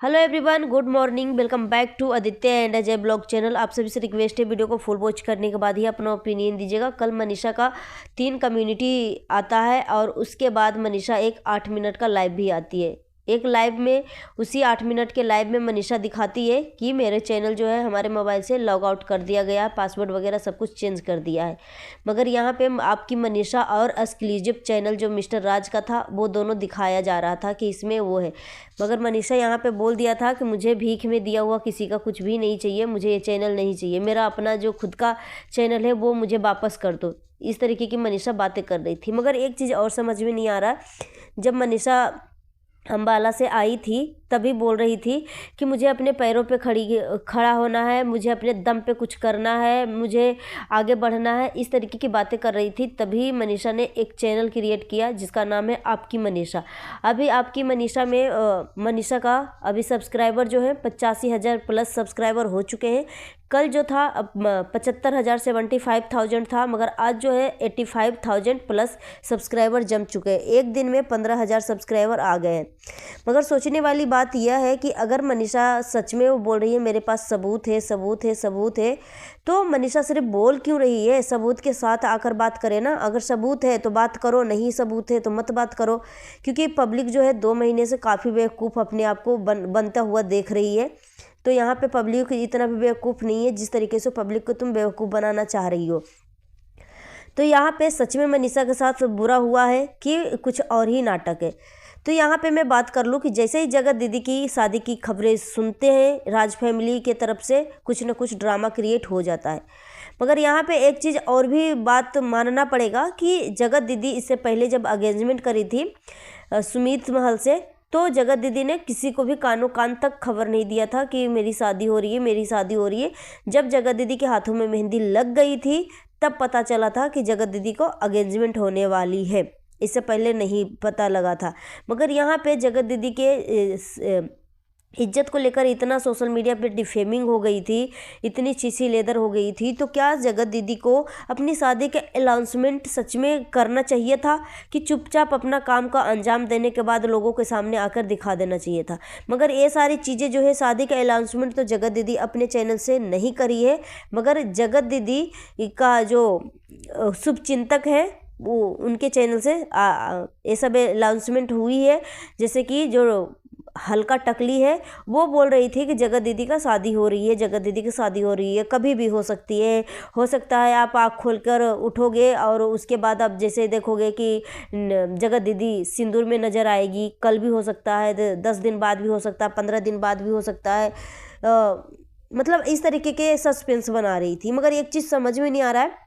Hello everyone, good morning. Welcome back to Aditya and Ajay blog channel. आप सभी से request है, वीडियो को फुल वॉच करने के बाद ही अपना ओपिनियन दीजिएगा। कल मनीषा का 3 कम्युनिटी आता है और उसके बाद मनीषा एक 8 मिनट का लाइव भी आती है। एक लाइव में, उसी 8 मिनट के लाइव में मनीषा दिखाती है कि मेरे चैनल जो है हमारे मोबाइल से लॉग आउट कर दिया गया, पासवर्ड वगैरह सब कुछ चेंज कर दिया है। मगर यहाँ पे आपकी मनीषा और एक्सक्लूसिव चैनल जो मिस्टर राज का था वो दोनों दिखाया जा रहा था कि इसमें वो है। मगर मनीषा यहाँ पे बोल दिया था कि मुझे भीख में दिया हुआ किसी का कुछ भी नहीं चाहिए, मुझे ये चैनल नहीं चाहिए, मेरा अपना जो खुद का चैनल है वो मुझे वापस कर दो। इस तरीके की मनीषा बातें कर रही थी। मगर एक चीज़ और समझ में नहीं आ रहा, जब मनीषा अम्बाला से आई थी तभी बोल रही थी कि मुझे अपने पैरों पे खड़ा होना है, मुझे अपने दम पे कुछ करना है, मुझे आगे बढ़ना है। इस तरीके की बातें कर रही थी। तभी मनीषा ने एक चैनल क्रिएट किया जिसका नाम है आपकी मनीषा। अभी आपकी मनीषा में मनीषा का अभी सब्सक्राइबर जो है 85,000 प्लस सब्सक्राइबर हो चुके हैं। कल जो था 75,000 75,000 था, मगर आज जो है 85,000 प्लस सब्सक्राइबर जम चुके हैं। एक दिन में 15,000 सब्सक्राइबर आ गए हैं। मगर सोचने वाली बात यह है कि अगर मनीषा सच में वो बोल रही है मेरे पास सबूत है, सबूत है, सबूत है, तो मनीषा सिर्फ बोल क्यों रही है? सबूत के साथ आकर बात करे ना। अगर सबूत है तो बात करो, नहीं सबूत है तो मत बात करो। क्योंकि पब्लिक जो है 2 महीने से काफ़ी बेवकूफ़ अपने आप को बनता हुआ देख रही है। तो यहाँ पे पब्लिक इतना भी बेवकूफ़ नहीं है जिस तरीके से पब्लिक को तुम बेवकूफ़ बनाना चाह रही हो। तो यहाँ पे सच में मनीषा के साथ बुरा हुआ है कि कुछ और ही नाटक है। तो यहाँ पे मैं बात कर लूँ कि जैसे ही जगत दीदी की शादी की खबरें सुनते हैं राज फैमिली के तरफ से कुछ न कुछ ड्रामा क्रिएट हो जाता है। मगर यहाँ पे एक चीज़ और भी बात मानना पड़ेगा कि जगत दीदी इससे पहले जब एंगेजमेंट करी थी सुमित महल से, तो जगत दीदी ने किसी को भी कानों कान तक खबर नहीं दिया था कि मेरी शादी हो रही है, मेरी शादी हो रही है। जब जगत दीदी के हाथों में मेहंदी लग गई थी तब पता चला था कि जगत दीदी को एंगेजमेंट होने वाली है। इससे पहले नहीं पता लगा था। मगर यहाँ पे जगत दीदी के इज्जत को लेकर इतना सोशल मीडिया पे डिफेमिंग हो गई थी, इतनी चीसी लेदर हो गई थी। तो क्या जगत दीदी को अपनी शादी के अनाउंसमेंट सच में करना चाहिए था कि चुपचाप अपना काम का अंजाम देने के बाद लोगों के सामने आकर दिखा देना चाहिए था? मगर ये सारी चीज़ें जो है, शादी का अनाउंसमेंट तो जगत दीदी अपने चैनल से नहीं करी है। मगर जगत दीदी का जो शुभचिंतक है वो उनके चैनल से ये सब अनाउंसमेंट हुई है। जैसे कि जो हल्का टकली है वो बोल रही थी कि जगत दीदी का शादी हो रही है, जगत दीदी की शादी हो रही है, कभी भी हो सकती है। हो सकता है आप आँख खोलकर उठोगे और उसके बाद आप जैसे देखोगे कि जगत दीदी सिंदूर में नज़र आएगी। कल भी हो सकता है, 10 दिन बाद भी हो सकता है, 15 दिन बाद भी हो सकता है। मतलब इस तरीके के सस्पेंस बना रही थी। मगर एक चीज़ समझ में नहीं आ रहा है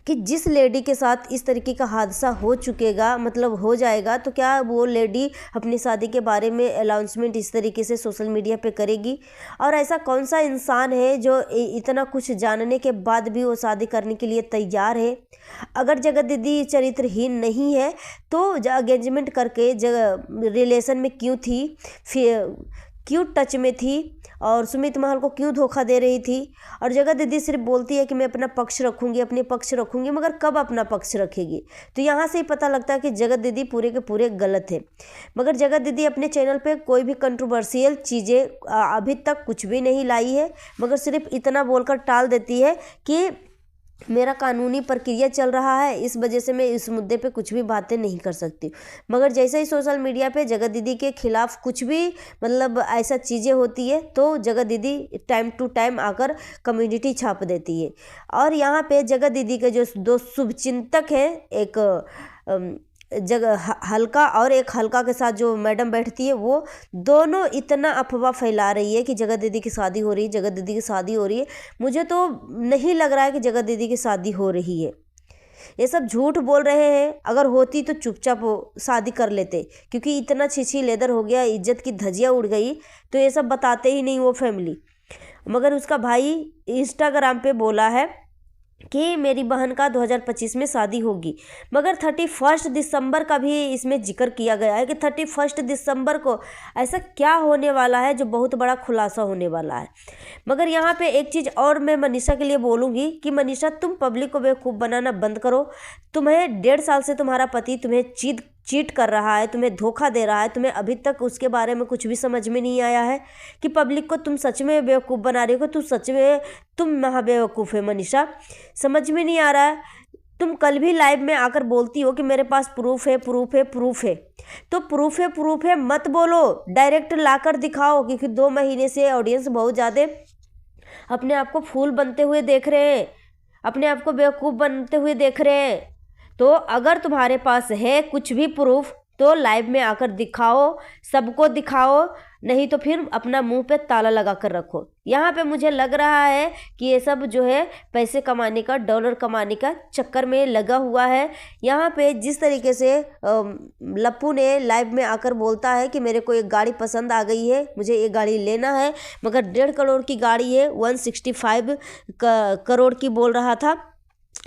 कि जिस लेडी के साथ इस तरीके का हादसा हो चुकेगा, मतलब हो जाएगा, तो क्या वो लेडी अपनी शादी के बारे में अनाउंसमेंट इस तरीके से सोशल मीडिया पे करेगी? और ऐसा कौन सा इंसान है जो इतना कुछ जानने के बाद भी वो शादी करने के लिए तैयार है? अगर जगत दीदी चरित्रहीन नहीं है तो एंगेजमेंट करके रिलेशन में क्यों थी, फिर क्यों टच में थी, और सुमित महल को क्यों धोखा दे रही थी? और जगत दीदी सिर्फ बोलती है कि मैं अपना पक्ष रखूंगी, अपने पक्ष रखूंगी, मगर कब अपना पक्ष रखेगी? तो यहाँ से ही पता लगता है कि जगत दीदी पूरे के पूरे गलत है। मगर जगत दीदी अपने चैनल पे कोई भी कंट्रोवर्शियल चीज़ें अभी तक कुछ भी नहीं लाई है, मगर सिर्फ इतना बोलकर टाल देती है कि मेरा कानूनी प्रक्रिया चल रहा है, इस वजह से मैं इस मुद्दे पे कुछ भी बातें नहीं कर सकती। मगर जैसे ही सोशल मीडिया पे जगत दीदी के खिलाफ कुछ भी मतलब ऐसा चीज़ें होती है तो जगत दीदी टाइम टू टाइम आकर कम्युनिटी छाप देती है। और यहाँ पे जगत दीदी के जो 2 शुभचिंतक हैं, एक हल्का और एक हल्का के साथ जो मैडम बैठती है, वो दोनों इतना अफवाह फैला रही है कि जगत दीदी की शादी हो रही है, जगत दीदी की शादी हो रही है। मुझे तो नहीं लग रहा है कि जगत दीदी की शादी हो रही है। ये सब झूठ बोल रहे हैं। अगर होती तो चुपचाप शादी कर लेते, क्योंकि इतना छीछी लेदर हो गया, इज्जत की धज्जियाँ उड़ गई, तो ये सब बताते ही नहीं वो फैमिली। मगर उसका भाई इंस्टाग्राम पे बोला है कि मेरी बहन का 2025 में शादी होगी। मगर 31 दिसंबर का भी इसमें जिक्र किया गया है कि 31 दिसंबर को ऐसा क्या होने वाला है जो बहुत बड़ा खुलासा होने वाला है। मगर यहाँ पे एक चीज़ और मैं मनीषा के लिए बोलूँगी कि मनीषा, तुम पब्लिक को बेवकूफ़ बनाना बंद करो। तुम्हें 1.5 साल से तुम्हारा पति तुम्हें चीट कर रहा है, तुम्हें धोखा दे रहा है, तुम्हें अभी तक उसके बारे में कुछ भी समझ में नहीं आया है कि पब्लिक को तुम सच में बेवकूफ़ बना रही हो, तुम सच में तुम महाबेवकूफ़ है मनीषा, समझ में नहीं आ रहा है। तुम कल भी लाइव में आकर बोलती हो कि मेरे पास प्रूफ है, प्रूफ है, प्रूफ है। तो प्रूफ है मत बोलो, डायरेक्ट लाकर दिखाओ, क्योंकि 2 महीने से ऑडियंस बहुत ज़्यादा अपने आप को फूल बनते हुए देख रहे हैं, अपने आप को बेवकूफ़ बनते हुए देख रहे हैं। तो अगर तुम्हारे पास है कुछ भी प्रूफ तो लाइव में आकर दिखाओ, सबको दिखाओ, नहीं तो फिर अपना मुंह पे ताला लगा कर रखो। यहाँ पे मुझे लग रहा है कि ये सब जो है पैसे कमाने का, डॉलर कमाने का चक्कर में लगा हुआ है। यहाँ पे जिस तरीके से लप्पू ने लाइव में आकर बोलता है कि मेरे को एक गाड़ी पसंद आ गई है, मुझे ये गाड़ी लेना है, मगर 1.5 करोड़ की गाड़ी है, 165 करोड़ की बोल रहा था,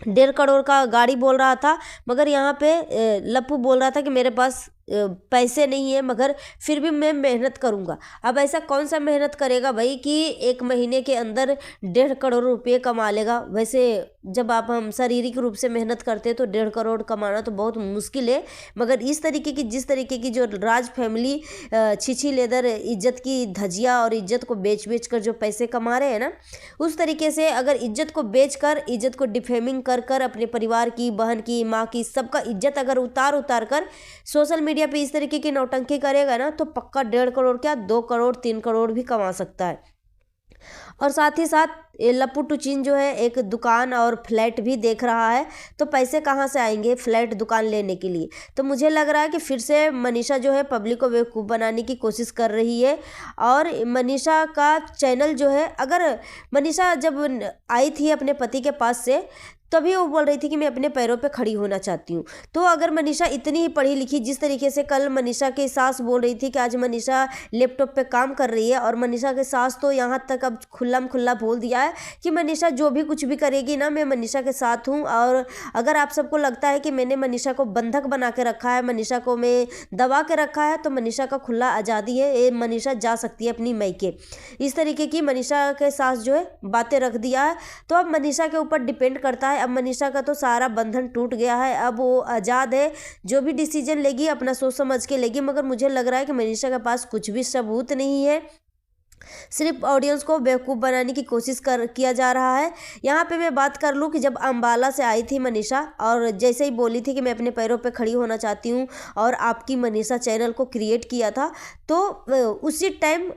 1.5 करोड़ का गाड़ी बोल रहा था। मगर यहाँ पे लप्पू बोल रहा था कि मेरे पास पैसे नहीं है, मगर फिर भी मैं मेहनत करूँगा। अब ऐसा कौन सा मेहनत करेगा भाई कि 1 महीने के अंदर 1.5 करोड़ रुपये कमा लेगा। वैसे जब हम शारीरिक रूप से मेहनत करते हैं तो 1.5 करोड़ कमाना तो बहुत मुश्किल है, मगर इस तरीके की, जिस तरीके की जो राज फैमिली छिछी लेदर इज्जत की धजिया और इज्जत को बेच कर जो पैसे कमा रहे हैं ना, उस तरीके से अगर इज्जत को बेच कर, इज्जत को डिफेमिंग कर अपने परिवार की, बहन की, माँ की, सबका इज्जत अगर उतार कर सोशल मीडिया पे इस तरीके की नौटंकी करेगा ना, तो पक्का 1.5 करोड़ क्या 2 करोड़ 3 करोड़ भी कमा सकता है। और साथ ही साथ लप्पू टुचिन जो है एक दुकान और फ्लैट भी देख रहा है, तो पैसे कहाँ से आएंगे फ्लैट दुकान लेने के लिए। तो मुझे लग रहा है कि फिर से मनीषा जो है पब्लिक को बेवकूफ़ बनाने की कोशिश कर रही है। और मनीषा का चैनल जो है, अगर मनीषा जब आई थी अपने पति के पास से, तभी वो बोल रही थी कि मैं अपने पैरों पे खड़ी होना चाहती हूँ। तो अगर मनीषा इतनी ही पढ़ी लिखी, जिस तरीके से कल मनीषा की सास बोल रही थी कि आज मनीषा लैपटॉप पे काम कर रही है, और मनीषा के सास तो यहाँ तक अब खुल्ला बोल दिया है कि मनीषा जो भी कुछ भी करेगी ना, मैं मनीषा के साथ हूँ। और अगर आप सबको लगता है कि मैंने मनीषा को बंधक बना के रखा है, मनीषा को मैं दबा के रखा है, तो मनीषा का खुला आज़ादी है, ये मनीषा जा सकती है अपनी मैके। इस तरीके की मनीषा के सास जो है बातें रख दिया है। तो अब मनीषा के ऊपर डिपेंड करता है, अब मनीषा का तो सारा बंधन टूट गया है, अब वो आज़ाद है, जो भी डिसीजन लेगी अपना सोच समझ के लेगी। मगर मुझे लग रहा है कि मनीषा के पास कुछ भी सबूत नहीं है, सिर्फ ऑडियंस को बेवकूफ़ बनाने की कोशिश किया जा रहा है। यहाँ पे मैं बात कर लूँ कि जब अम्बाला से आई थी मनीषा, और जैसे ही बोली थी कि मैं अपने पैरों पे खड़ी होना चाहती हूँ, और आपकी मनीषा चैनल को क्रिएट किया था, तो उसी टाइम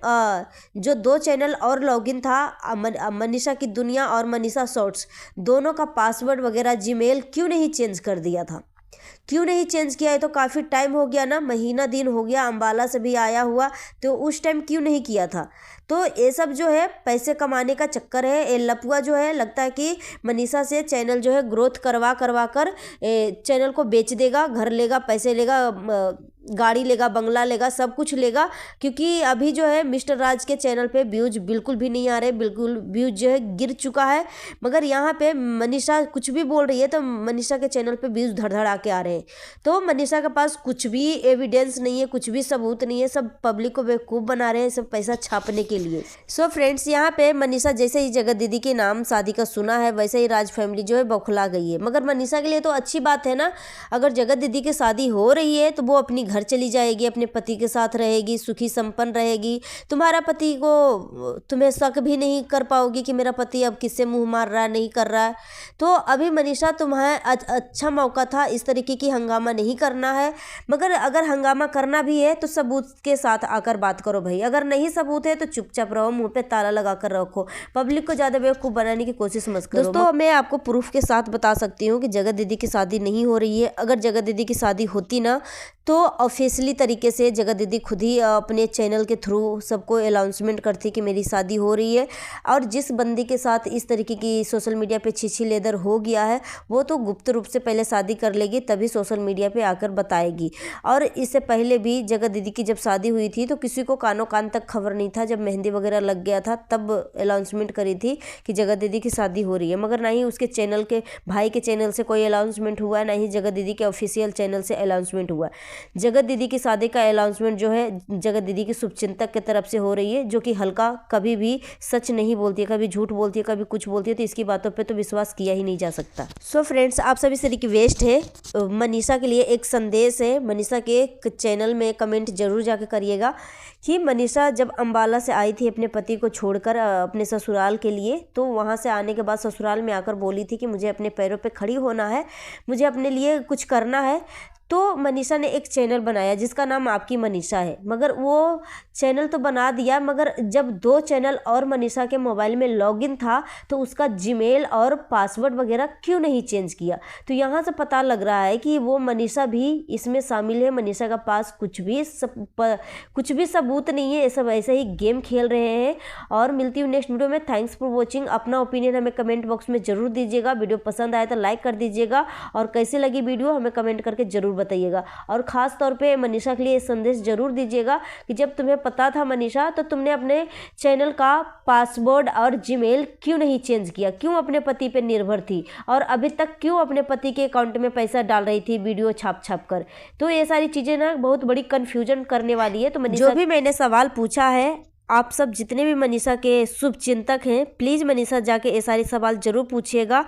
जो 2 चैनल और लॉगिन था, मनीषा की दुनिया और मनीषा शॉर्ट्स, दोनों का पासवर्ड वगैरह जीमेल क्यों नहीं चेंज कर दिया था, क्यों नहीं चेंज किया है? तो काफ़ी टाइम हो गया ना, महीना दिन हो गया, अम्बाला से भी आया हुआ, तो उस टाइम क्यों नहीं किया था? तो ये सब जो है पैसे कमाने का चक्कर है। ये लपुआ जो है लगता है कि मनीषा से चैनल जो है ग्रोथ करवा कर चैनल को बेच देगा, घर लेगा, पैसे लेगा, गाड़ी लेगा, बंगला लेगा, सब कुछ लेगा। क्योंकि अभी जो है मिस्टर राज के चैनल पे व्यूज बिल्कुल भी नहीं आ रहे, बिल्कुल व्यूज जो है गिर चुका है। मगर यहाँ पे मनीषा कुछ भी बोल रही है तो मनीषा के चैनल पे व्यूज धड़ आके आ रहे हैं। तो मनीषा के पास कुछ भी एविडेंस नहीं है, कुछ भी सबूत नहीं है, सब पब्लिक को बेवकूफ़ बना रहे हैं, सब पैसा छापने के लिए। सो फ्रेंड्स, यहाँ पे मनीषा जैसे ही जगत दीदी के नाम शादी का सुना है, वैसे ही राज फैमिली जो है बौखला गई है। मगर मनीषा के लिए तो अच्छी बात है ना, अगर जगत दीदी की शादी हो रही है तो वो अपनी घर चली जाएगी, अपने पति के साथ रहेगी, सुखी संपन्न रहेगी। तुम्हारा पति को, तुम्हें शक भी नहीं कर पाओगी कि मेरा पति अब किससे मुंह मार रहा है, नहीं कर रहा है। तो अभी मनीषा तुम्हें अच्छा मौका था, इस तरीके की हंगामा नहीं करना है। मगर अगर हंगामा करना भी है तो सबूत के साथ आकर बात करो भाई, अगर नहीं सबूत है तो चुपचाप रहो, मुंह पे ताला लगा कर रखो, पब्लिक को ज़्यादा बेवकूफ़ बनाने की कोशिश मत करो। दोस्तों, मैं आपको प्रूफ के साथ बता सकती हूँ कि जगत दीदी की शादी नहीं हो रही है। अगर जगत दीदी की शादी होती ना, तो ऑफिशियली तरीके से जगत दीदी खुद ही अपने चैनल के थ्रू सबको अनाउंसमेंट करती कि मेरी शादी हो रही है। और जिस बंदी के साथ इस तरीके की सोशल मीडिया पे छिछी लेदर हो गया है, वो तो गुप्त रूप से पहले शादी कर लेगी, तभी सोशल मीडिया पे आकर बताएगी। और इससे पहले भी जगत दीदी की जब शादी हुई थी तो किसी को कानों कान तक खबर नहीं था, जब मेहंदी वगैरह लग गया था तब अनाउंसमेंट करी थी कि जगत दीदी की शादी हो रही है। मगर ना ही उसके चैनल के भाई के चैनल से कोई अनाउंसमेंट हुआ है, ना ही जगत दीदी के ऑफिशियल चैनल से अनाउंसमेंट हुआ है। जगत दीदी की शादी का अनाउंसमेंट जो है जगत दीदी की शुभचिंतक की तरफ से हो रही है, जो कि हल्का कभी भी सच नहीं बोलती है, कभी झूठ बोलती है, कभी कुछ बोलती है, तो इसकी बातों पे तो विश्वास किया ही नहीं जा सकता। सो फ्रेंड्स, आप सभी से रिक्वेस्ट है, मनीषा के लिए एक संदेश है। मनीषा के चैनल में कमेंट जरूर जाके करिएगा कि मनीषा जब अम्बाला से आई थी अपने पति को छोड़कर अपने ससुराल के लिए, तो वहाँ से आने के बाद ससुराल में आकर बोली थी कि मुझे अपने पैरों पे खड़ी होना है, मुझे अपने लिए कुछ करना है। तो मनीषा ने एक चैनल बनाया जिसका नाम आपकी मनीषा है, मगर वो चैनल तो बना दिया, मगर जब 2 चैनल और मनीषा के मोबाइल में लॉगिन था तो उसका जीमेल और पासवर्ड वगैरह क्यों नहीं चेंज किया। तो यहाँ से पता लग रहा है कि वो मनीषा भी इसमें शामिल है। मनीषा का पास कुछ भी सबूत नहीं है, ये सब ऐसे ही गेम खेल रहे हैं। और मिलती हूँ नेक्स्ट वीडियो में। Thanks for watching. अपना ओपिनियन हमें कमेंट बॉक्स में ज़रूर दीजिएगा। वीडियो पसंद आए तो लाइक कर दीजिएगा, और कैसी लगी वीडियो हमें कमेंट करके ज़रूर बताइएगा। और ख़ास तौर पे मनीषा के लिए संदेश जरूर दीजिएगा कि जब तुम्हें पता था मनीषा, तो तुमने अपने चैनल का पासवर्ड और जीमेल क्यों नहीं चेंज किया, क्यों अपने पति पे निर्भर थी, और अभी तक क्यों अपने पति के अकाउंट में पैसा डाल रही थी वीडियो छाप कर। तो ये सारी चीज़ें ना बहुत बड़ी कन्फ्यूजन करने वाली है। तो मनीषा, जो भी मैंने सवाल पूछा है, आप सब जितने भी मनीषा के शुभचिंतक हैं, प्लीज़ मनीषा जाके ये सारे सवाल जरूर पूछिएगा।